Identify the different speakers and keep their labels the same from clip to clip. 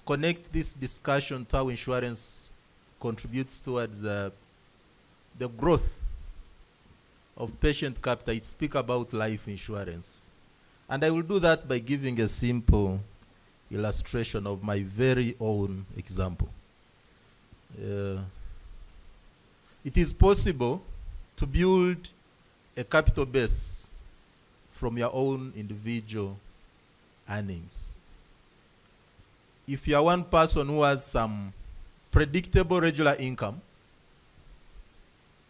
Speaker 1: connect this discussion to how insurance contributes towards the growth of patient capital, I speak about life insurance. And I will do that by giving a simple illustration of my very own example. It is possible to build a capital base from your own individual earnings. If you are one person who has some predictable regular income,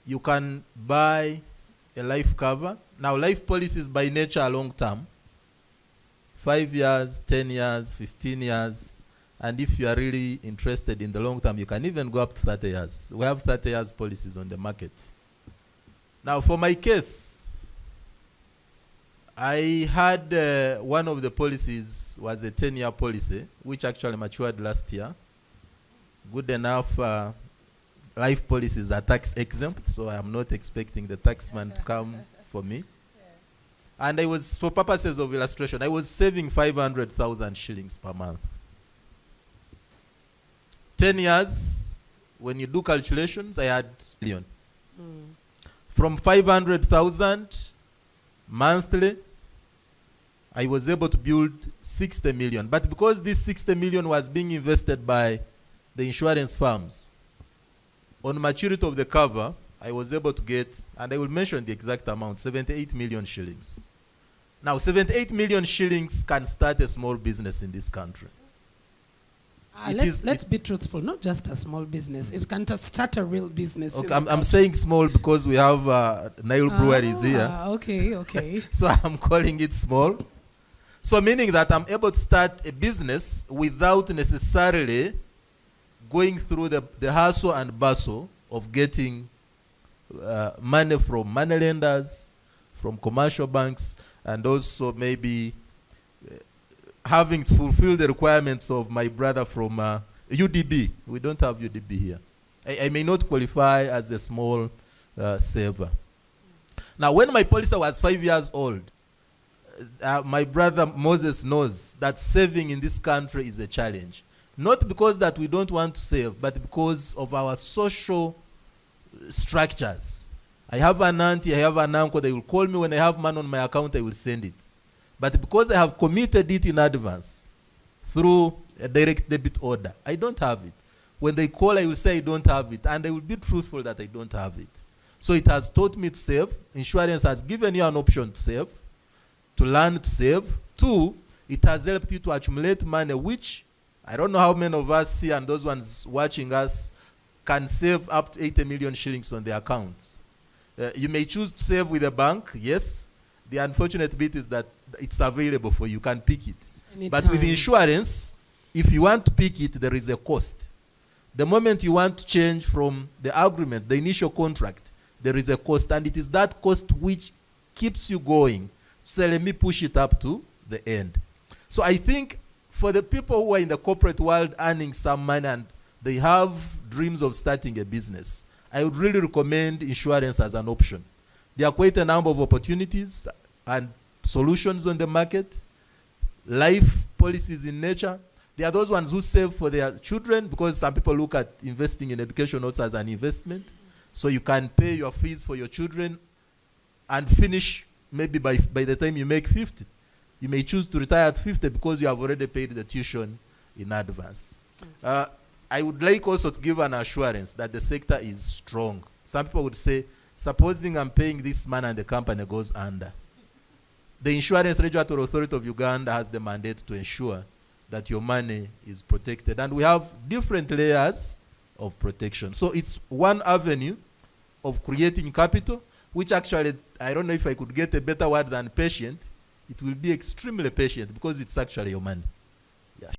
Speaker 1: you can buy a life cover. Now, life policies by nature are long term. 5 years, 10 years, 15 years. And if you are really interested in the long term, you can even go up to 30 years. We have 30 years policies on the market. Now, for my case, I had one of the policies was a 10-year policy, which actually matured last year. Good enough, life policies are tax exempt, so I am not expecting the taxman to come for me. And I was, for purposes of illustration, I was saving 500,000 shillings per month. 10 years, when you do calculations, I had a million. From 500,000 monthly, I was able to build 60 million. But because this 60 million was being invested by the insurance firms, on maturity of the cover, I was able to get, and I will mention the exact amount, 78 million shillings. Now, 78 million shillings can start a small business in this country.
Speaker 2: Let's be truthful, not just a small business. It can just start a real business.
Speaker 1: Okay, I'm saying small because we have Nile Breweries here.
Speaker 2: Okay.
Speaker 1: So I'm calling it small. So meaning that I'm able to start a business without necessarily going through the hustle and bustle of getting money from money lenders, from commercial banks, and also maybe having to fulfill the requirements of my brother from UDB. We don't have UDB here. I may not qualify as a small saver. Now, when my policy was 5 years old, my brother Moses knows that saving in this country is a challenge. Not because that we don't want to save, but because of our social structures. I have an auntie, I have an uncle, they will call me when I have money on my account, I will send it. But because I have committed it in advance through a direct debit order, I don't have it. When they call, I will say I don't have it, and I will be truthful that I don't have it. So it has taught me to save. Insurance has given you an option to save, to learn to save. 2, it has helped you to accumulate money, which I don't know how many of us see, and those ones watching us can save up to 80 million shillings on their accounts. You may choose to save with a bank, yes. The unfortunate bit is that it's available for you. You can pick it.
Speaker 2: Anytime.
Speaker 1: But with insurance, if you want to pick it, there is a cost. The moment you want to change from the agreement, the initial contract, there is a cost. And it is that cost which keeps you going. So let me push it up to the end. So I think for the people who are in the corporate world earning some money and they have dreams of starting a business, I would really recommend insurance as an option. There are quite a number of opportunities and solutions on the market. Life policies in nature. There are those ones who save for their children, because some people look at investing in education also as an investment. So you can pay your fees for your children and finish maybe by the time you make 50. You may choose to retire at 50 because you have already paid the tuition in advance. I would like also to give an assurance that the sector is strong. Some people would say, supposing I'm paying this man and the company goes under. The Insurance Regulatory Authority of Uganda has the mandate to ensure that your money is protected. And we have different layers of protection. So it's one avenue of creating capital, which actually, I don't know if I could get a better word than patient. It will be extremely patient because it's actually your money. Yeah.